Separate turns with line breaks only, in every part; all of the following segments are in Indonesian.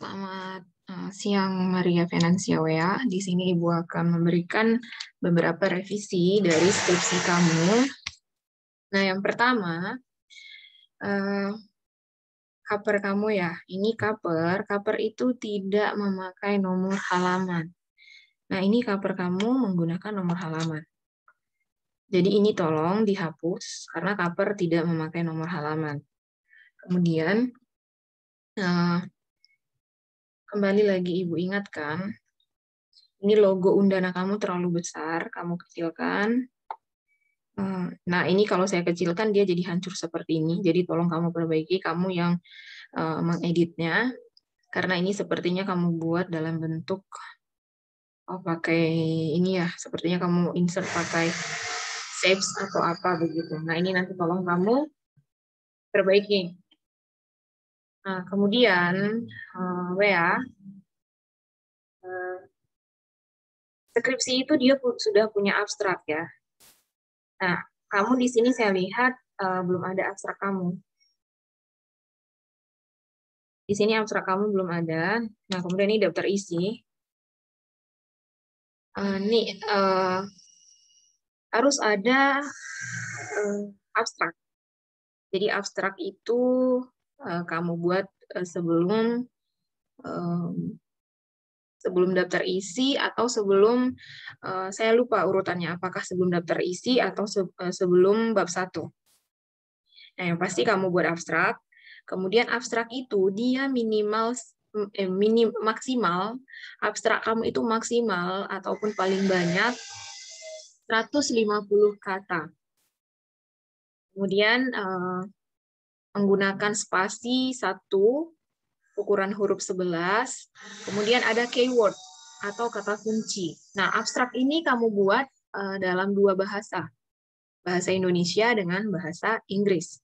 Selamat siang Maria Finansiawea. Di sini Ibu akan memberikan beberapa revisi dari skripsi kamu. Nah, yang pertama, cover kamu ya. Ini cover itu tidak memakai nomor halaman. Nah, ini cover kamu menggunakan nomor halaman. Jadi ini tolong dihapus karena cover tidak memakai nomor halaman. Kemudian, kembali lagi Ibu ingatkan, ini logo Undana kamu terlalu besar, kamu kecilkan. Nah, ini kalau saya kecilkan, dia jadi hancur seperti ini. Jadi tolong kamu perbaiki, kamu yang mengeditnya. Karena ini sepertinya kamu buat dalam bentuk pakai ini ya, sepertinya kamu insert pakai shapes atau apa begitu. Nah, ini nanti tolong kamu perbaiki. Nah, kemudian, Wea, skripsi itu dia sudah punya abstrak ya. Nah, kamu di sini saya lihat belum ada abstrak kamu. Di sini abstrak kamu belum ada. Nah, kemudian ini daftar isi. Nih, harus ada abstrak. Jadi abstrak itu kamu buat sebelum daftar isi atau sebelum, saya lupa urutannya, apakah sebelum daftar isi atau sebelum bab 1. Nah, yang pasti kamu buat abstrak. Kemudian abstrak itu dia maksimal, abstrak kamu itu maksimal ataupun paling banyak 150 kata. Kemudian menggunakan spasi 1, ukuran huruf 11, kemudian ada keyword atau kata kunci. Nah, abstrak ini kamu buat dalam 2 bahasa, bahasa Indonesia dengan bahasa Inggris.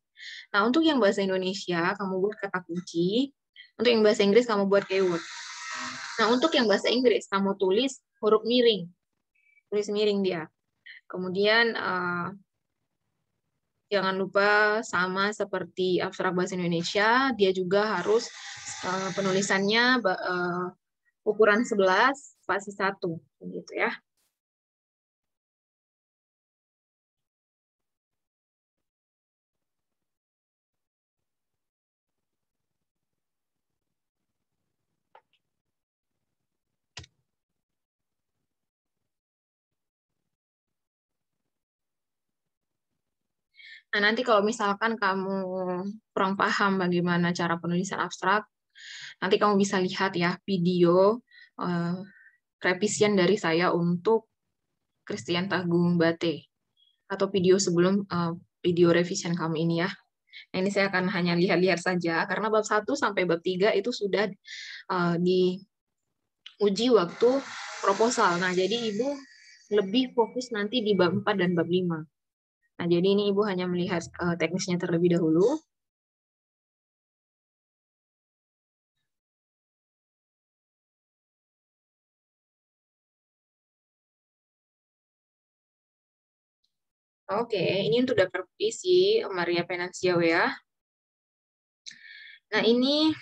Nah, untuk yang bahasa Indonesia, kamu buat kata kunci. Untuk yang bahasa Inggris, kamu buat keyword. Nah, untuk yang bahasa Inggris, kamu tulis huruf miring. Tulis miring dia. Kemudian, jangan lupa sama seperti abstrak bahasa Indonesia, dia juga harus penulisannya ukuran 11, spasi 1. Gitu ya. Nah, nanti kalau misalkan kamu kurang paham bagaimana cara penulisan abstrak, nanti kamu bisa lihat ya video revisian dari saya untuk Christian Tagung Bate atau video sebelum video revisian kamu ini ya. Nah, ini saya akan hanya lihat-lihat saja karena bab 1 sampai bab 3 itu sudah diuji waktu proposal. Nah, jadi Ibu lebih fokus nanti di bab 4 dan bab 5. Nah, jadi ini Ibu hanya melihat teknisnya terlebih dahulu. Oke, ini untuk daftar isi Maria Finansial ya. Nah, ini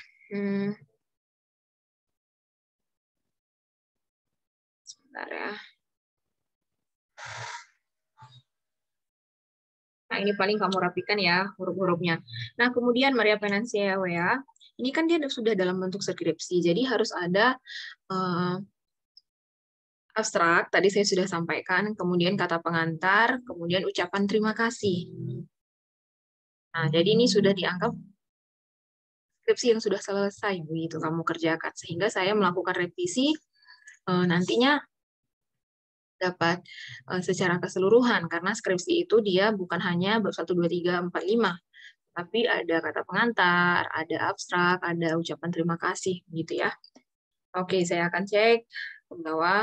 sebentar ya. Nah, ini paling kamu rapikan ya huruf-hurufnya. Nah, kemudian Maria Finansial ya. Ini kan dia sudah dalam bentuk skripsi, jadi harus ada abstrak, tadi saya sudah sampaikan, kemudian kata pengantar, kemudian ucapan terima kasih. Nah, jadi ini sudah dianggap skripsi yang sudah selesai, begitu kamu kerjakan. Sehingga saya melakukan revisi, nantinya dapat secara keseluruhan, karena skripsi itu dia bukan hanya bab 1, 2, 3, 4, 5, tapi ada kata pengantar, ada abstrak, ada ucapan terima kasih, gitu ya. Oke, saya akan cek ke bawah.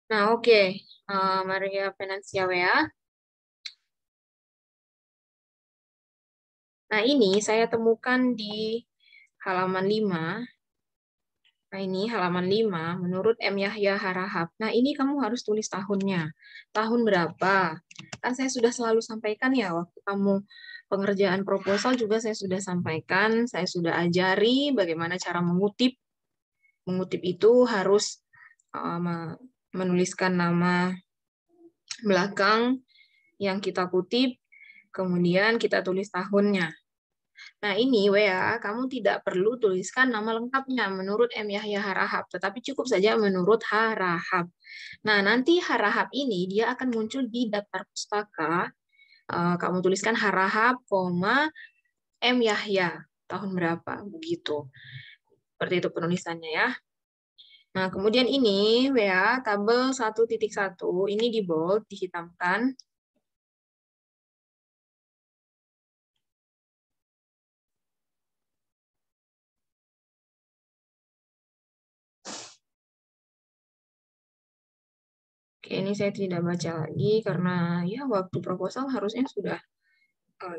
Nah, oke. Maria Finansial ya. Nah, ini saya temukan di halaman 5. Nah, ini halaman 5, menurut M. Yahya Harahap. Nah, ini kamu harus tulis tahunnya. Tahun berapa? Kan saya sudah selalu sampaikan ya, waktu kamu pengerjaan proposal juga saya sudah sampaikan, saya sudah ajari bagaimana cara mengutip. Mengutip itu harus menuliskan nama belakang yang kita kutip, kemudian kita tulis tahunnya. Nah, ini WA, kamu tidak perlu tuliskan nama lengkapnya menurut M. Yahya Harahap, tetapi cukup saja menurut Harahap. Nah, nanti Harahap ini dia akan muncul di daftar pustaka. Kamu tuliskan Harahap, M. Yahya, tahun berapa, begitu. Seperti itu penulisannya ya. Nah, kemudian ini WA, tabel 1.1, ini di bold, dihitamkan. Oke, ini saya tidak baca lagi karena ya waktu proposal harusnya sudah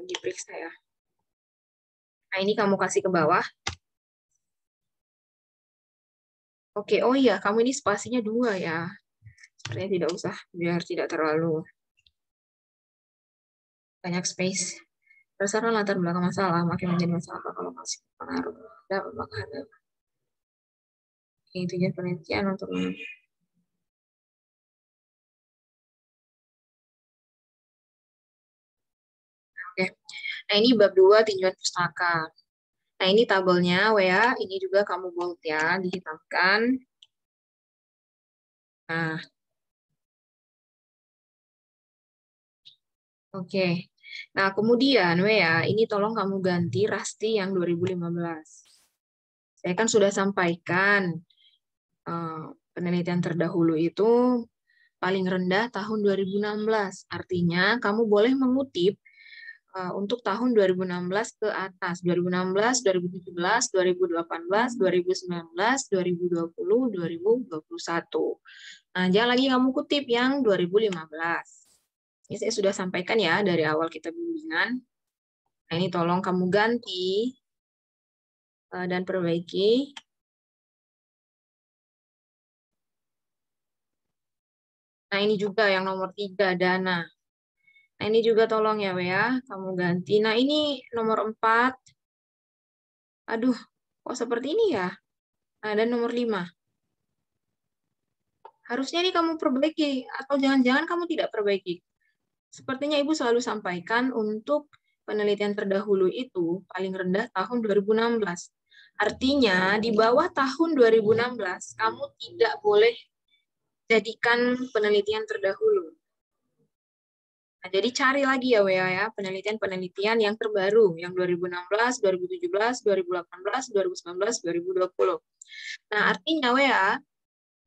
diperiksa ya. Nah, ini kamu kasih ke bawah. Oke, oh iya, kamu ini spasinya 2 ya. Sepertinya tidak usah, biar tidak terlalu banyak space. Berdasarkan latar belakang masalah, makin menjadi masalah kalau masih pengaruh. Maka ada tujuan penelitian untuk Oke. Nah, ini bab 2 tinjauan pustaka. Nah, ini tabelnya, WA. Ini juga kamu bold ya, dihitamkan. Nah, oke. Nah, kemudian, WA, ini tolong kamu ganti Rasti yang 2015. Saya kan sudah sampaikan penelitian terdahulu itu paling rendah tahun 2016. Artinya, kamu boleh mengutip untuk tahun 2016 ke atas, 2016, 2017, 2018, 2019, 2020, 2021. Nah, jangan lagi kamu kutip yang 2015. Ini saya sudah sampaikan ya dari awal kita bimbingan. Nah, ini tolong kamu ganti dan perbaiki. Nah, ini juga yang nomor 3, dana. Nah, ini juga tolong ya, Wea, kamu ganti. Nah, ini nomor 4. Aduh, kok seperti ini ya? Nah, dan nomor 5. Harusnya ini kamu perbaiki, atau jangan-jangan kamu tidak perbaiki. Sepertinya Ibu selalu sampaikan untuk penelitian terdahulu itu paling rendah tahun 2016. Artinya, di bawah tahun 2016, kamu tidak boleh jadikan penelitian terdahulu. Nah, jadi cari lagi ya, WA ya, penelitian-penelitian yang terbaru, yang 2016, 2017, 2018, 2019, 2020. Nah, artinya WA,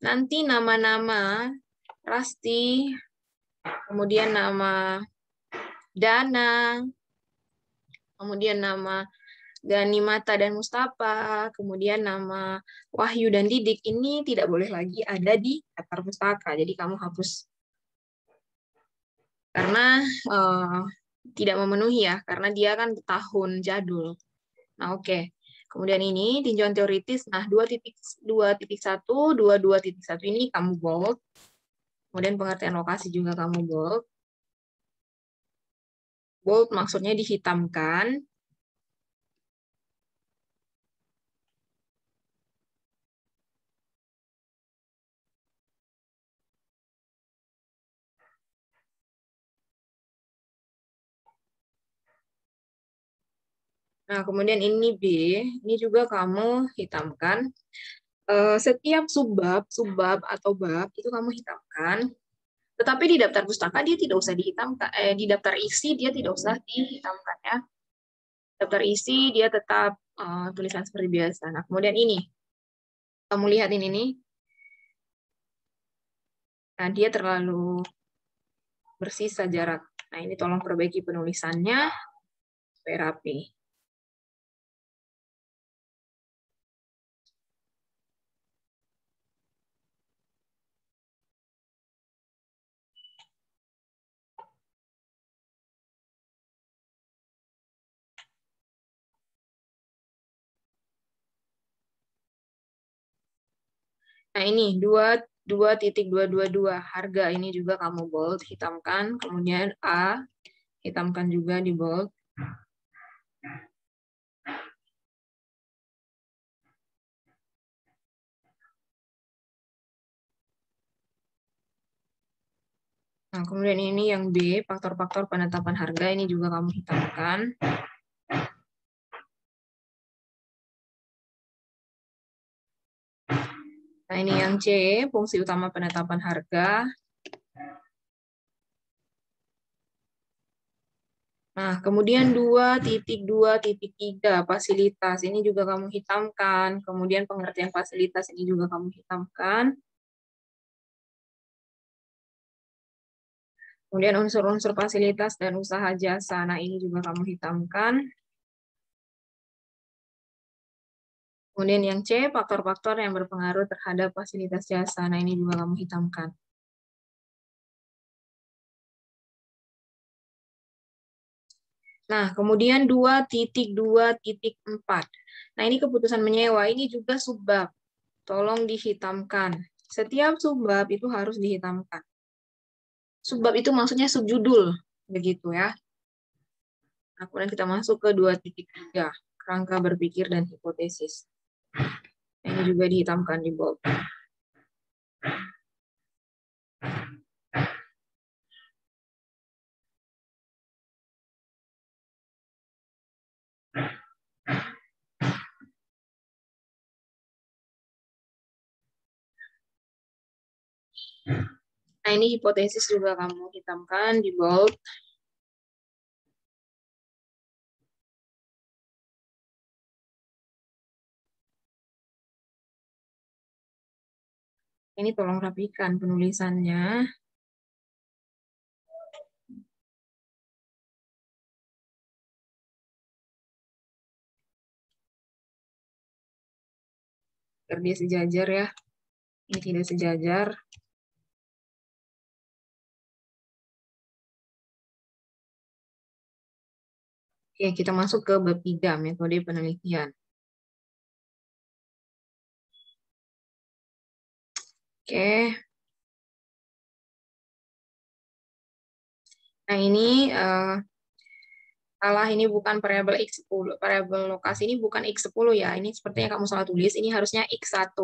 nanti nama-nama Rasti, kemudian nama Dana, kemudian nama Gani Mata dan Mustafa, kemudian nama Wahyu dan Didik, ini tidak boleh lagi ada di daftar pustaka. Jadi kamu hapus. Karena tidak memenuhi ya, karena dia kan tahun jadul. Nah, oke. Kemudian ini tinjauan teoritis. Nah, 2.1, 22.1 ini kamu bold. Kemudian pengertian lokasi juga kamu bold. Bold maksudnya dihitamkan. Nah, kemudian ini B, ini juga kamu hitamkan. Setiap subbab atau bab itu kamu hitamkan. Tetapi di daftar pustaka dia tidak usah dihitamkan. Di daftar isi dia tidak usah dihitamkan ya. Daftar isi dia tetap tulisan seperti biasa. Nah, kemudian ini. Kamu lihat ini nih. Nah, dia terlalu bersisa jarak. Nah, ini tolong perbaiki penulisannya supaya rapi. Nah ini 2.222 harga ini juga kamu bold, hitamkan. Kemudian A, hitamkan juga di bold. Nah, kemudian ini yang B, faktor-faktor penetapan harga, ini juga kamu hitamkan. Nah, ini yang C, fungsi utama penetapan harga. Nah, kemudian 2.2.3, fasilitas, ini juga kamu hitamkan. Kemudian pengertian fasilitas, ini juga kamu hitamkan. Kemudian unsur-unsur fasilitas dan usaha jasa, nah ini juga kamu hitamkan. Kemudian yang C, faktor-faktor yang berpengaruh terhadap fasilitas jasa. Nah, ini juga kamu hitamkan. Nah, kemudian 2.2.4. Nah, ini keputusan menyewa. Ini juga subbab. Tolong dihitamkan. Setiap subbab itu harus dihitamkan. Subbab itu maksudnya subjudul. Begitu ya. Nah, kemudian kita masuk ke 2.3. Kerangka berpikir dan hipotesis. Nah, ini juga dihitamkan di bold. Nah, ini hipotesis juga kamu hitamkan di bold. Ini tolong rapikan penulisannya. Biar dia sejajar ya. Ini tidak sejajar. Oke, kita masuk ke bab 3, metode penelitian. Oke. Nah, ini salah, ini bukan variabel X10. Variabel lokasi ini bukan X10 ya. Ini sepertinya kamu salah tulis. Ini harusnya X1.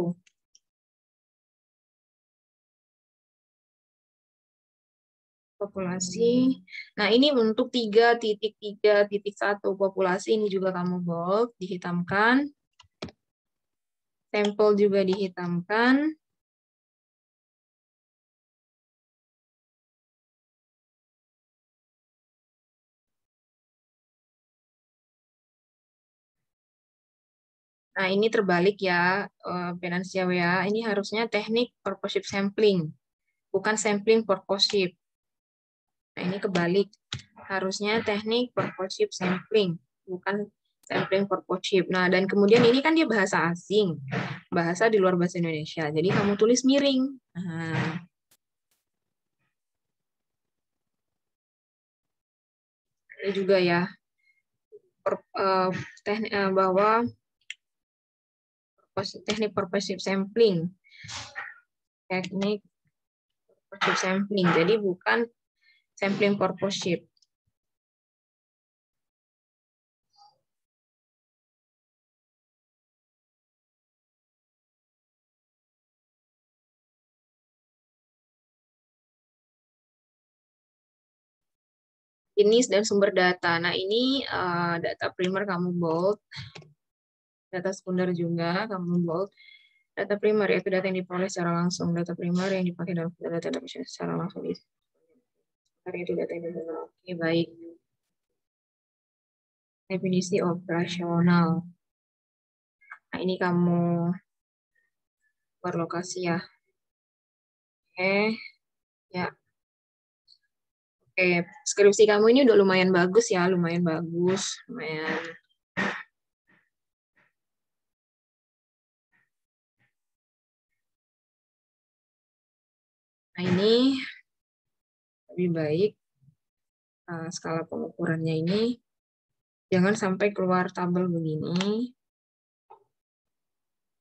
Populasi. Nah, ini untuk 3.3.1 populasi. Ini juga kamu bold, dihitamkan. Sampel juga dihitamkan. Nah, ini terbalik ya, Finansial ya. Ini harusnya teknik purposive sampling, bukan sampling purposive. Nah, ini kebalik. Harusnya teknik purposive sampling, bukan sampling purposive. Nah, dan kemudian ini kan dia bahasa asing, bahasa di luar bahasa Indonesia. Jadi kamu tulis miring. Nah, ini juga ya, bahwa teknik purposive sampling. Teknik purposive sampling. Jadi bukan sampling purposive. Jenis dan sumber data. Nah, ini data primer kamu bold. Data sekunder juga kamu bold. Data primer yaitu data yang diperoleh secara langsung. Data primer yang dipakai dalam data secara langsung. Itu data yang diperoleh. Oke, baik. Definisi operasional. Nah, ini kamu berlokasi ya. Oke, ya. Oke, skripsi kamu ini udah lumayan bagus ya, lumayan bagus, lumayan. Nah, ini lebih baik skala pengukurannya ini jangan sampai keluar tabel begini.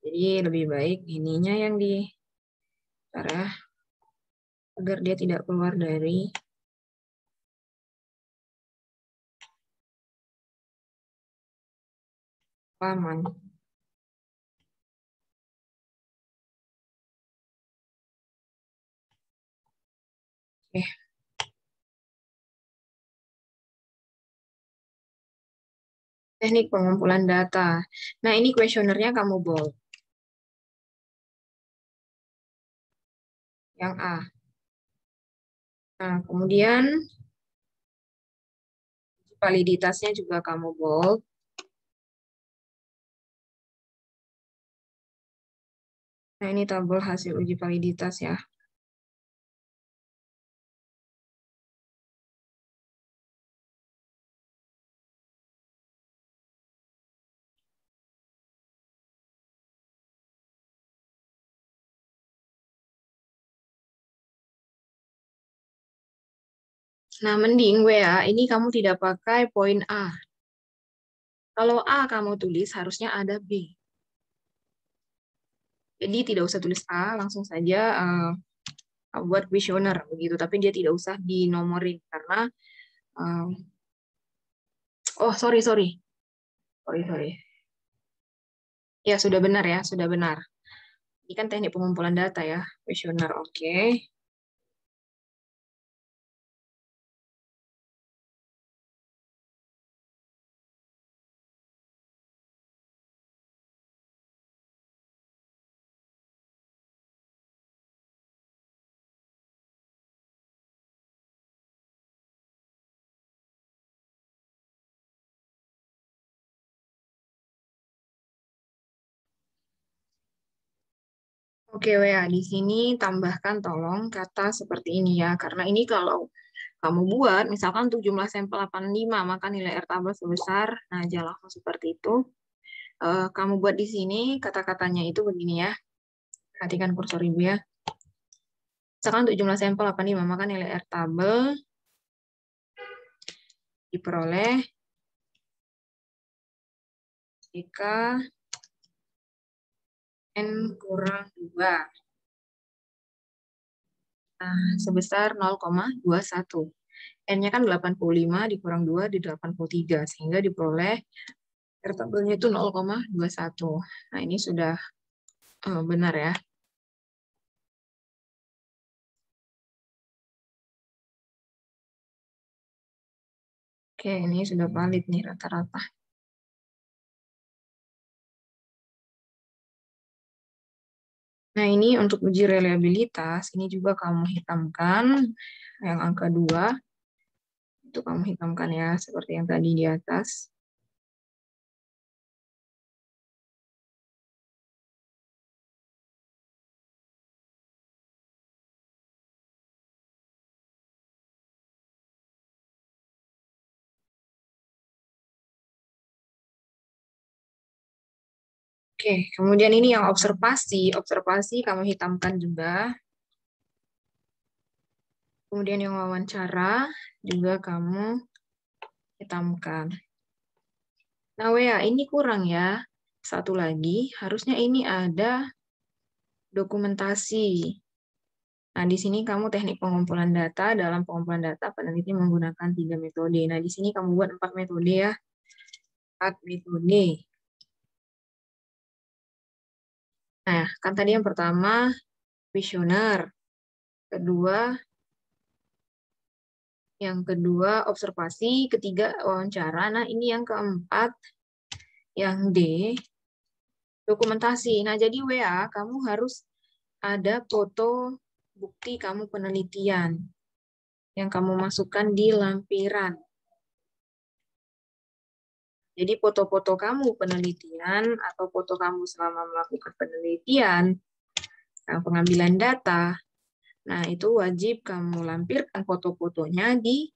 Jadi lebih baik ininya yang di Bentar ya, agar dia tidak keluar dari halaman. Oke. Teknik pengumpulan data. Nah, ini kuesionernya kamu bold. Yang A. Nah, kemudian validitasnya juga kamu bold. Nah, ini tabel hasil uji validitas ya. Nah, mending WA, ini kamu tidak pakai poin A. Kalau A kamu tulis, harusnya ada B. Jadi tidak usah tulis A, langsung saja buat kuesioner begitu. Tapi dia tidak usah dinomorin karena oh sorry. Ya sudah benar ya, sudah benar. Ini kan teknik pengumpulan data ya, kuesioner. Oke. Oke, WA, di sini tambahkan tolong kata seperti ini ya, karena ini kalau kamu buat, misalkan untuk jumlah sampel 85, maka nilai R tabel sebesar, nah jangan langsung seperti itu. Kamu buat di sini, kata-katanya itu begini ya, perhatikan kursor ibu ya. Misalkan untuk jumlah sampel 85, maka nilai R tabel diperoleh jika N kurang 2. Nah, sebesar 0,21. N-nya kan 85 dikurang 2 di 83, sehingga diperoleh R tabelnya itu 0,21. Nah, ini sudah benar ya. Oke, ini sudah valid nih rata-rata. Nah, ini untuk uji reliabilitas, ini juga kamu hitamkan yang angka 2. Itu kamu hitamkan ya, seperti yang tadi di atas. Oke, kemudian ini yang observasi. Observasi kamu hitamkan juga. Kemudian yang wawancara juga kamu hitamkan. Nah, WA, ini kurang ya. Satu lagi, harusnya ini ada dokumentasi. Nah, di sini kamu teknik pengumpulan data. Dalam pengumpulan data, peneliti menggunakan 3 metode. Nah, di sini kamu buat 4 metode ya. 4 metode. Nah, kan tadi yang pertama, kuesioner. Yang kedua, observasi. Ketiga, wawancara. Nah, ini yang keempat, yang D, dokumentasi. Nah, jadi WA, kamu harus ada foto bukti kamu penelitian yang kamu masukkan di lampiran. Jadi foto-foto kamu penelitian atau foto kamu selama melakukan penelitian, pengambilan data, nah itu wajib kamu lampirkan foto-fotonya di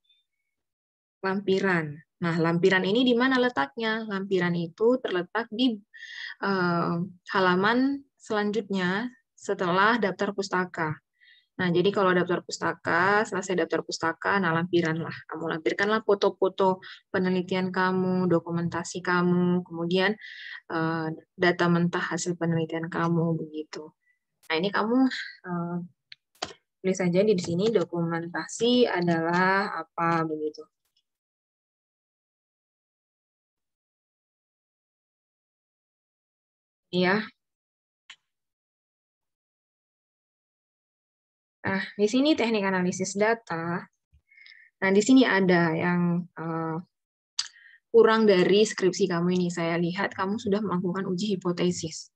lampiran. Nah, lampiran ini di mana letaknya? Lampiran itu terletak di halaman selanjutnya setelah daftar pustaka. Nah, jadi kalau daftar pustaka, selesai daftar pustaka, nah lampiran lah. Kamu lampirkanlah foto-foto penelitian kamu, dokumentasi kamu, kemudian data mentah hasil penelitian kamu, begitu. Nah, ini kamu tulis saja di sini dokumentasi adalah apa begitu. Ya. Nah, di sini teknik analisis data. Nah, di sini ada yang kurang dari skripsi kamu ini. Saya lihat kamu sudah melakukan uji hipotesis.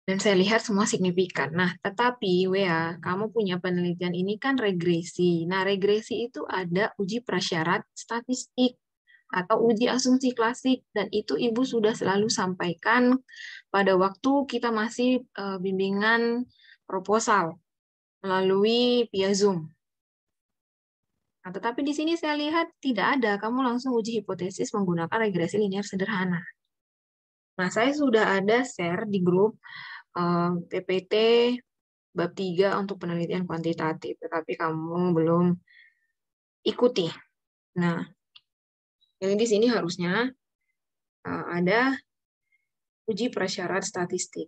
Dan saya lihat semua signifikan. Nah, tetapi WA, kamu punya penelitian ini kan regresi. Nah, regresi itu ada uji prasyarat statistik atau uji asumsi klasik. Dan itu Ibu sudah selalu sampaikan pada waktu kita masih bimbingan proposal melalui via Zoom. Nah, tetapi di sini saya lihat tidak ada. Kamu langsung uji hipotesis menggunakan regresi linear sederhana. Nah, saya sudah ada share di grup PPT bab 3 untuk penelitian kuantitatif, tetapi kamu belum ikuti. Nah, jadi di sini harusnya ada uji prasyarat statistik.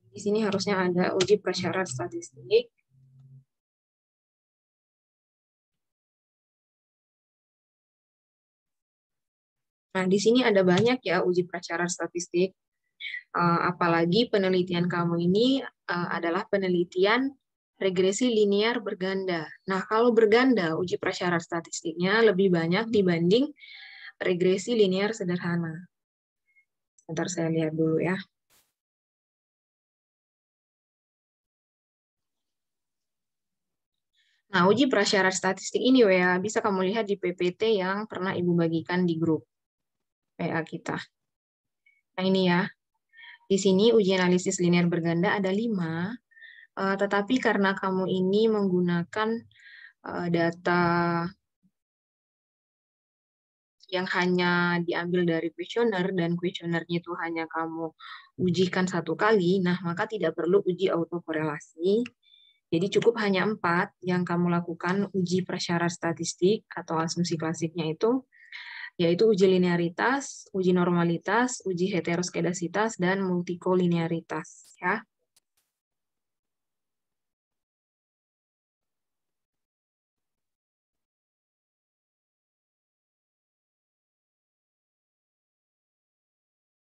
Di sini harusnya ada uji prasyarat statistik. Nah, di sini ada banyak ya uji prasyarat statistik. Apalagi penelitian kamu ini adalah penelitian regresi linear berganda. Nah, kalau berganda, uji prasyarat statistiknya lebih banyak dibanding regresi linear sederhana. Sebentar saya lihat dulu ya. Nah, uji prasyarat statistik ini WA bisa kamu lihat di PPT yang pernah Ibu bagikan di grup WA kita. Nah, ini ya. Di sini uji analisis linear berganda ada 5, tetapi karena kamu ini menggunakan data yang hanya diambil dari kuesioner dan kuesionernya itu hanya kamu ujikan 1 kali, nah maka tidak perlu uji autokorelasi. Jadi cukup hanya 4 yang kamu lakukan uji prasyarat statistik atau asumsi klasiknya itu, yaitu uji linearitas, uji normalitas, uji heteroskedasitas, dan multikolinearitas. Ya.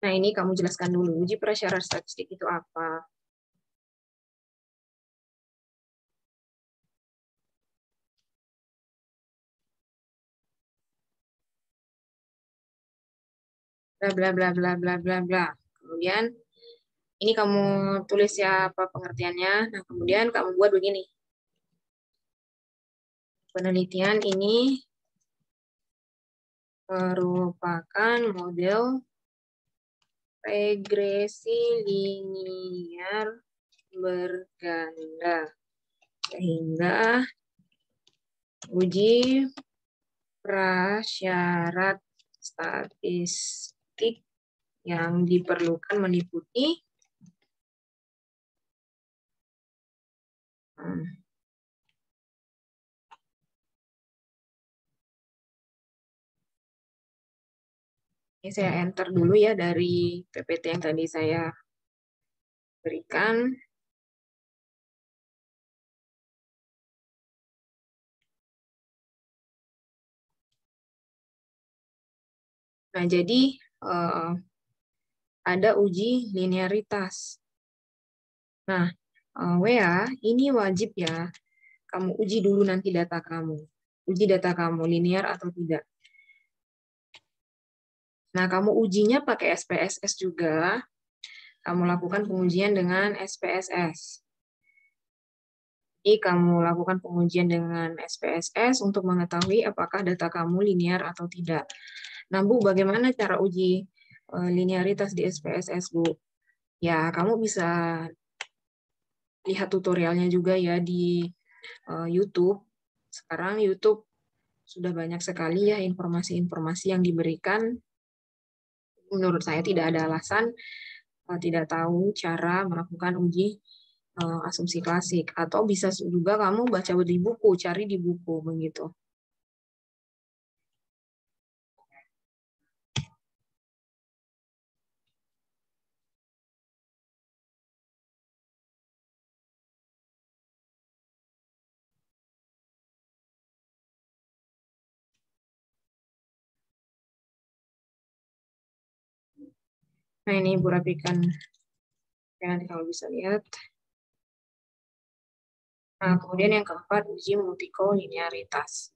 Nah, ini kamu jelaskan dulu, uji prasyarat statistik itu apa? Bla bla bla bla bla bla bla. Kemudian ini kamu tulis ya apa pengertiannya. Nah, kemudian kamu buat begini. Penelitian ini merupakan model regresi linear berganda. Sehingga uji prasyarat statistik yang diperlukan meliputi ini saya enter dulu ya dari PPT yang tadi saya berikan. Nah, jadi ada uji linearitas. Nah, WA, ini wajib ya, kamu uji dulu nanti data kamu. Uji data kamu, linear atau tidak. Nah, kamu ujinya pakai SPSS juga. Kamu lakukan pengujian dengan SPSS. Jadi, kamu lakukan pengujian dengan SPSS untuk mengetahui apakah data kamu linear atau tidak. Nah, Bu, bagaimana cara uji linearitas di SPSS, Bu? Ya, kamu bisa lihat tutorialnya juga ya di YouTube. Sekarang YouTube sudah banyak sekali ya informasi-informasi yang diberikan. Menurut saya tidak ada alasan tidak tahu cara melakukan uji asumsi klasik. Atau bisa juga kamu baca di buku, cari di buku begitu. Nah, ini Ibu rapikan. Ya, nanti kalau bisa lihat. Nah, kemudian yang keempat, uji multikolinearitas.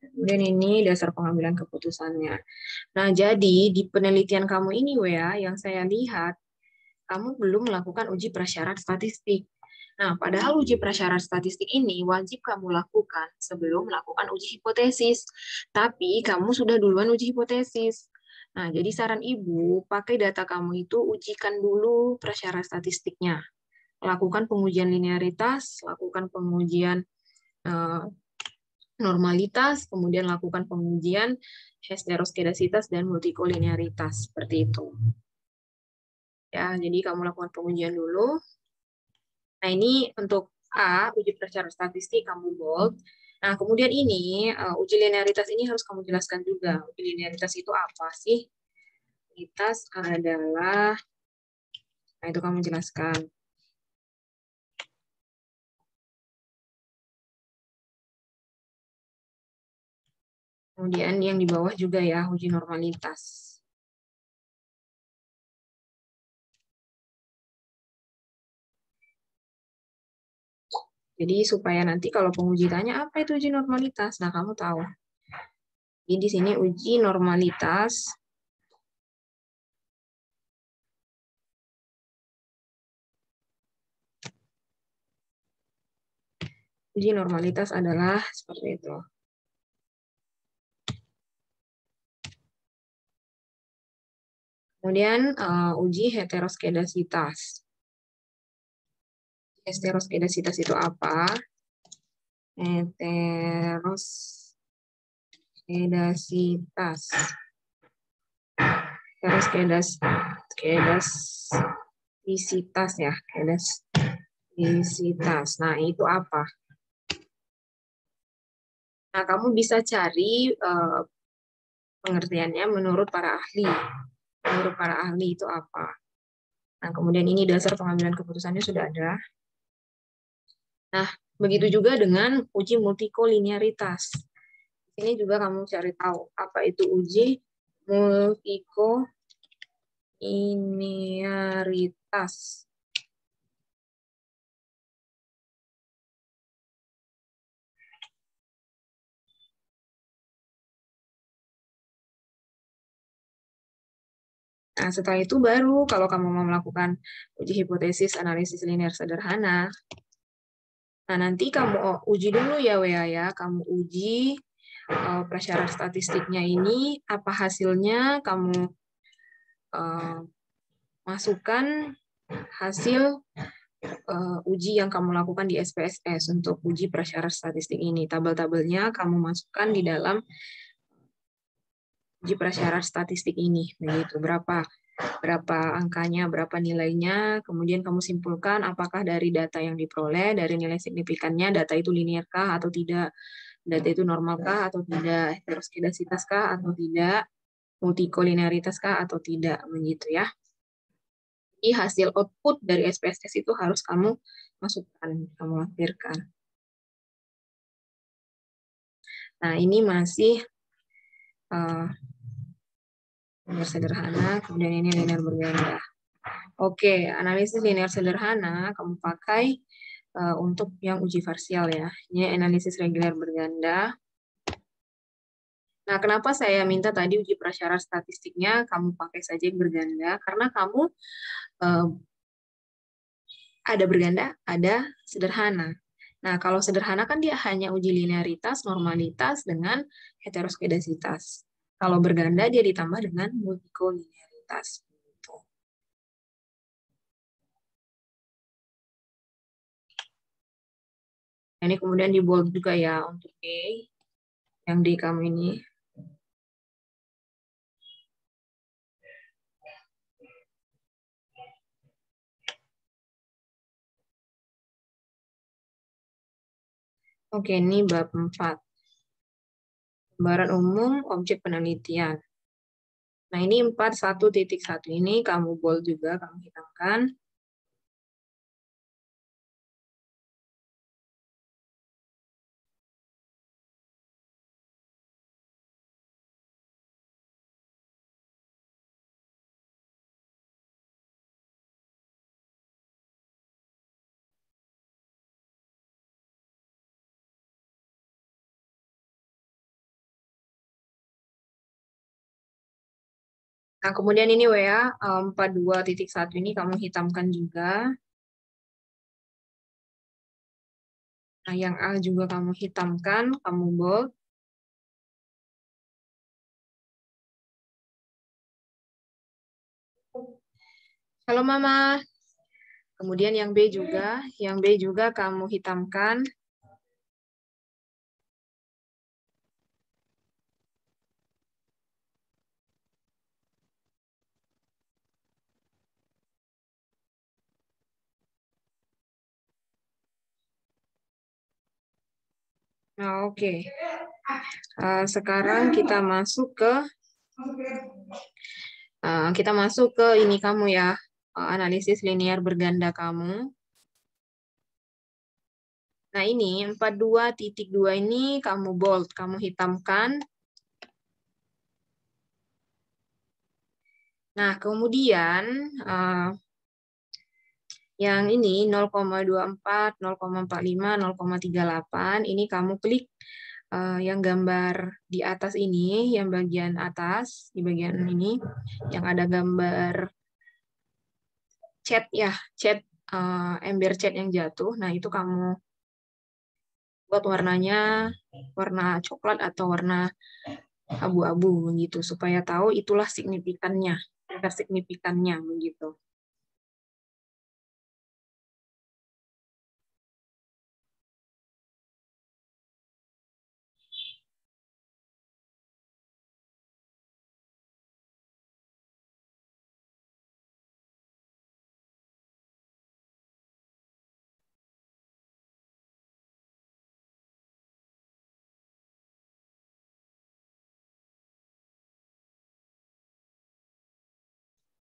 Kemudian ini dasar pengambilan keputusannya. Nah, jadi di penelitian kamu ini, Wea, yang saya lihat, kamu belum melakukan uji prasyarat statistik. Nah, padahal uji prasyarat statistik ini wajib kamu lakukan sebelum melakukan uji hipotesis. Tapi kamu sudah duluan uji hipotesis. Nah, jadi saran Ibu, pakai data kamu itu ujikan dulu prasyarat statistiknya. Lakukan pengujian linearitas, lakukan pengujian eh, normalitas, kemudian lakukan pengujian heteroskedasitas dan multikolinearitas. Seperti itu. Ya, jadi kamu lakukan pengujian dulu. Nah, ini untuk A, uji prasyarat statistik kamu bold. Nah, kemudian ini, uji linearitas ini harus kamu jelaskan juga. Uji linearitas itu apa sih? Linearitas adalah, nah itu kamu jelaskan. Kemudian yang di bawah juga ya, uji normalitas. Jadi supaya nanti kalau penguji tanya apa itu uji normalitas, nah kamu tahu. Jadi di sini uji normalitas adalah seperti itu. Kemudian uji heteroskedasitas. Heteroskedasitas itu apa? Heteroskedasitas. Heteroskedasitas ya, kedasisitas. Nah, itu apa? Nah, kamu bisa cari pengertiannya menurut para ahli. Menurut para ahli itu apa? Nah, kemudian ini dasar pengambilan keputusannya sudah ada. Nah, begitu juga dengan uji multikolinearitas. Ini juga kamu cari tahu apa itu uji multikolinearitas. Nah, setelah itu baru kalau kamu mau melakukan uji hipotesis analisis linear sederhana, nah nanti kamu uji dulu ya, Wea ya. Kamu uji prasyarat statistiknya ini, apa hasilnya, kamu masukkan hasil uji yang kamu lakukan di SPSS untuk uji prasyarat statistik ini. Tabel-tabelnya kamu masukkan di dalam uji prasyarat statistik ini. Begitu, berapa angkanya, berapa nilainya, kemudian kamu simpulkan apakah dari data yang diperoleh, dari nilai signifikannya, data itu linearkah atau tidak, data itu normalkah atau tidak, heteroskedasitaskah atau tidak, multikolinearitaskah atau tidak, begitu ya. Jadi hasil output dari SPSS itu harus kamu masukkan, kamu lampirkan. Nah, ini masih linear sederhana, kemudian ini linear berganda. Oke, analisis linear sederhana kamu pakai untuk yang uji parsial ya. Ini analisis reguler berganda. Nah, kenapa saya minta tadi uji prasyarat statistiknya kamu pakai saja yang berganda? Karena kamu ada berganda, ada sederhana. Nah, kalau sederhana kan dia hanya uji linearitas, normalitas, dengan heteroskedasitas. Kalau berganda dia ditambah dengan multikolinearitas. Ini kemudian di bold juga ya untuk D, yang di kamu ini. Oke, ini bab 4. Gambaran umum objek penelitian. Nah, ini 41.1 ini kamu bold juga, kamu hitamkan. Nah, kemudian ini WA 42.1 ini kamu hitamkan juga. Nah, yang A juga kamu hitamkan, kamu bold. Halo Mama. Kemudian yang B juga kamu hitamkan. Nah, oke. Sekarang kita masuk ke ini kamu ya, analisis linear berganda kamu. Nah, ini 42.2 ini kamu bold, kamu hitamkan. Nah, kemudian yang ini 0,24, 0,45, 0,38 ini kamu klik yang gambar di atas ini, yang bagian atas, di bagian ini, yang ada gambar chat ya, ember chat yang jatuh. Nah, itu kamu buat warnanya warna coklat atau warna abu-abu begitu, supaya tahu itulah signifikannya, tingkat signifikannya begitu.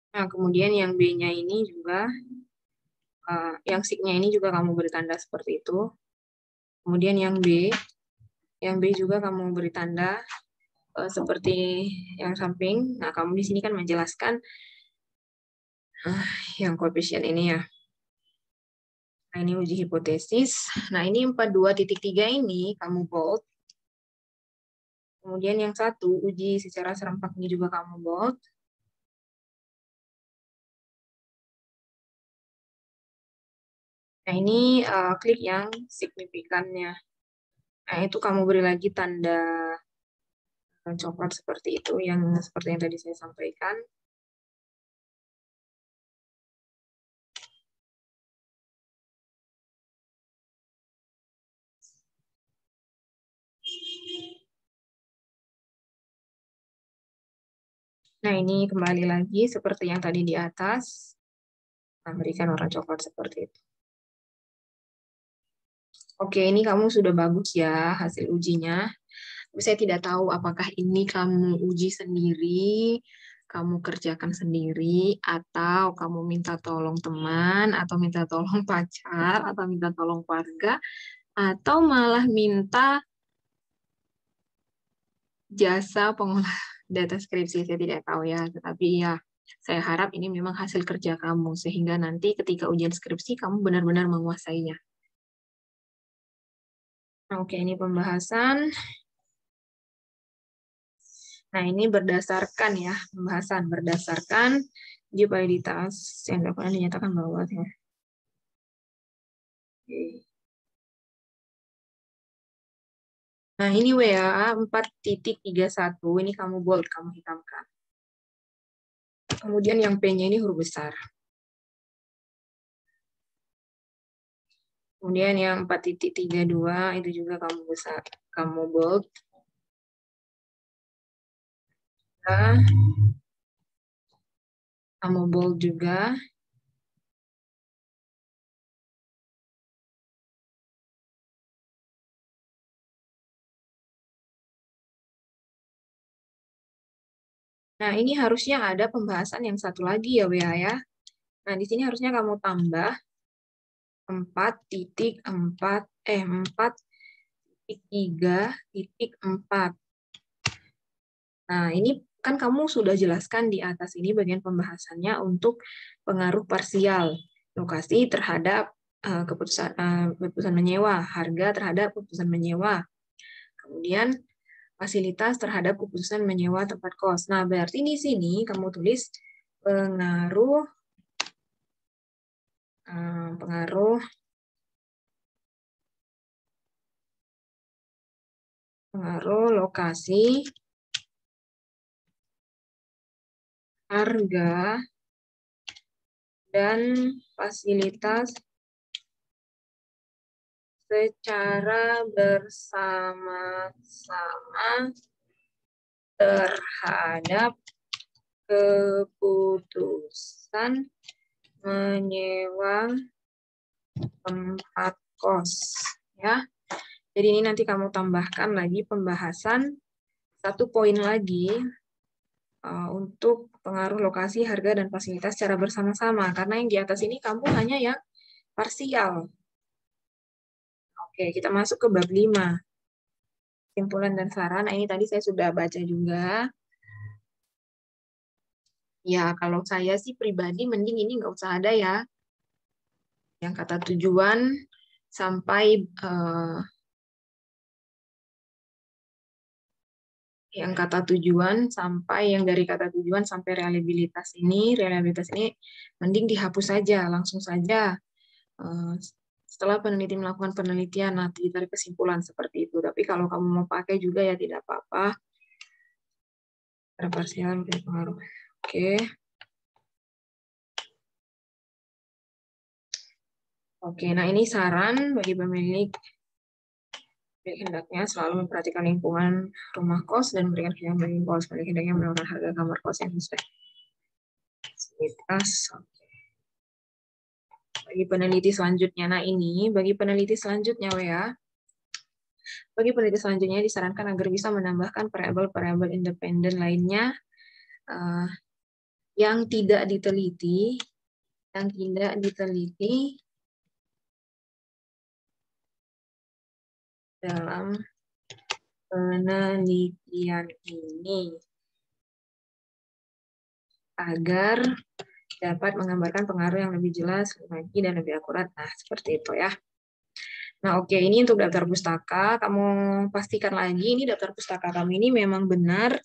Nah, kemudian yang B-nya ini juga, yang sig-nya ini juga kamu beri tanda seperti itu. Kemudian yang B juga kamu beri tanda seperti yang samping. Nah, kamu di sini kan menjelaskan yang koefisien ini ya. Nah, ini uji hipotesis. Nah, ini 42.3 ini kamu bold. Kemudian yang satu, uji secara serempak ini juga kamu bold. Nah, ini klik yang signifikannya. Nah, itu kamu beri lagi tanda coklat seperti itu, yang seperti yang tadi saya sampaikan. Nah, ini kembali lagi seperti yang tadi di atas. Berikan warna coklat seperti itu. Oke, ini kamu sudah bagus ya hasil ujinya. Saya tidak tahu apakah ini kamu uji sendiri, kamu kerjakan sendiri, atau kamu minta tolong teman, atau minta tolong pacar, atau minta tolong keluarga, atau malah minta jasa pengolah data skripsi. Saya tidak tahu ya, tetapi ya saya harap ini memang hasil kerja kamu, sehingga nanti ketika ujian skripsi kamu benar-benar menguasainya. Oke, ini pembahasan. Nah, ini berdasarkan ya, pembahasan berdasarkan uji validitas yang dapat dinyatakan bahwa ya. Oke. Nah, ini WA 4.31, ini kamu bold, kamu hitamkan. Kemudian yang P-nya ini huruf besar. Kemudian yang 4.32 itu juga kamu besar, kamu bold. Nah, kamu bold juga. Nah, ini harusnya ada pembahasan yang satu lagi ya, WA ya. Nah, di sini harusnya kamu tambah 4.3.4. Nah, ini kan kamu sudah jelaskan di atas ini bagian pembahasannya untuk pengaruh parsial, lokasi terhadap keputusan menyewa, harga terhadap keputusan menyewa. Kemudian fasilitas terhadap keputusan menyewa tempat kos. Nah, berarti di sini kamu tulis pengaruh lokasi, harga, dan fasilitas secara bersama-sama terhadap keputusan menyewa tempat kos. Ya. Jadi ini nanti kamu tambahkan lagi pembahasan 1 poin lagi untuk pengaruh lokasi, harga, dan fasilitas secara bersama-sama. Karena yang di atas ini kamu hanya yang parsial. Oke, kita masuk ke bab 5. Kesimpulan dan saran. Nah, ini tadi saya sudah baca juga. Ya, kalau saya sih pribadi mending ini nggak usah ada ya. Yang kata tujuan sampai yang dari kata tujuan sampai reliabilitas ini mending dihapus saja, langsung saja. Setelah peneliti melakukan penelitian, nanti ditarik kesimpulan seperti itu. Tapi kalau kamu mau pakai juga ya tidak apa-apa. Parsial berpengaruh. Oke. Oke, nah ini saran bagi pemilik hendaknya selalu memperhatikan lingkungan rumah kos dan memberikan kenyamanan bagi kos. Pemilik hendaknya menawarkan harga kamar kos yang sesuai fasilitas. Bagi peneliti selanjutnya, nah ini bagi peneliti selanjutnya ya. Bagi peneliti selanjutnya disarankan agar bisa menambahkan variabel-variabel independen lainnya yang tidak diteliti dalam penelitian ini agar dapat menggambarkan pengaruh yang lebih jelas lagi dan lebih akurat. Nah, seperti itu ya. Nah, oke, ini untuk daftar pustaka. Kamu pastikan lagi ini daftar pustaka kamu ini memang benar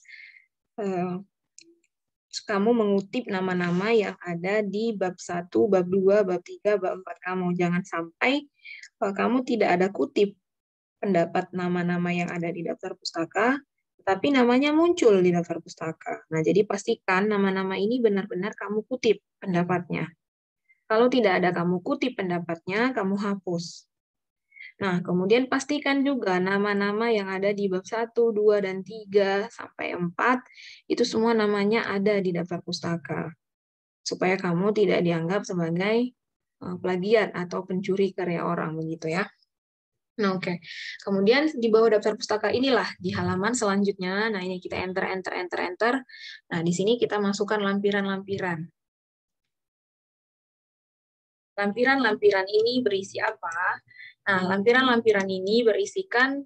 kamu mengutip nama-nama yang ada di bab 1, bab 2, bab 3, bab 4 kamu. Jangan sampai kamu tidak ada kutip pendapat nama-nama yang ada di daftar pustaka, tapi namanya muncul di daftar pustaka. Nah, jadi pastikan nama-nama ini benar-benar kamu kutip pendapatnya. Kalau tidak ada kamu kutip pendapatnya, kamu hapus. Nah, kemudian pastikan juga nama-nama yang ada di bab 1, 2, dan 3, sampai 4, itu semua namanya ada di daftar pustaka. Supaya kamu tidak dianggap sebagai plagiat atau pencuri karya orang, begitu ya. Nah, oke. Kemudian di bawah daftar pustaka inilah di halaman selanjutnya. Nah, ini kita enter. Nah, di sini kita masukkan lampiran-lampiran. Lampiran-lampiran ini berisi apa? Nah, lampiran-lampiran ini berisikan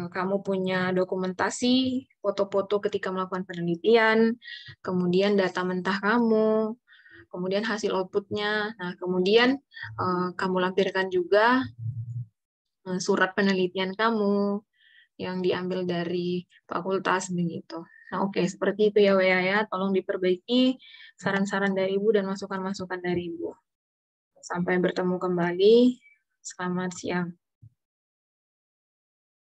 kamu punya dokumentasi, foto-foto ketika melakukan penelitian, kemudian data mentah kamu, kemudian hasil outputnya. Nah, kemudian kamu lampirkan juga surat penelitian kamu yang diambil dari fakultas begitu. Nah, oke, seperti itu ya, Wea ya. Tolong diperbaiki saran-saran dari Ibu dan masukan-masukan dari Ibu. Sampai bertemu kembali. Selamat siang.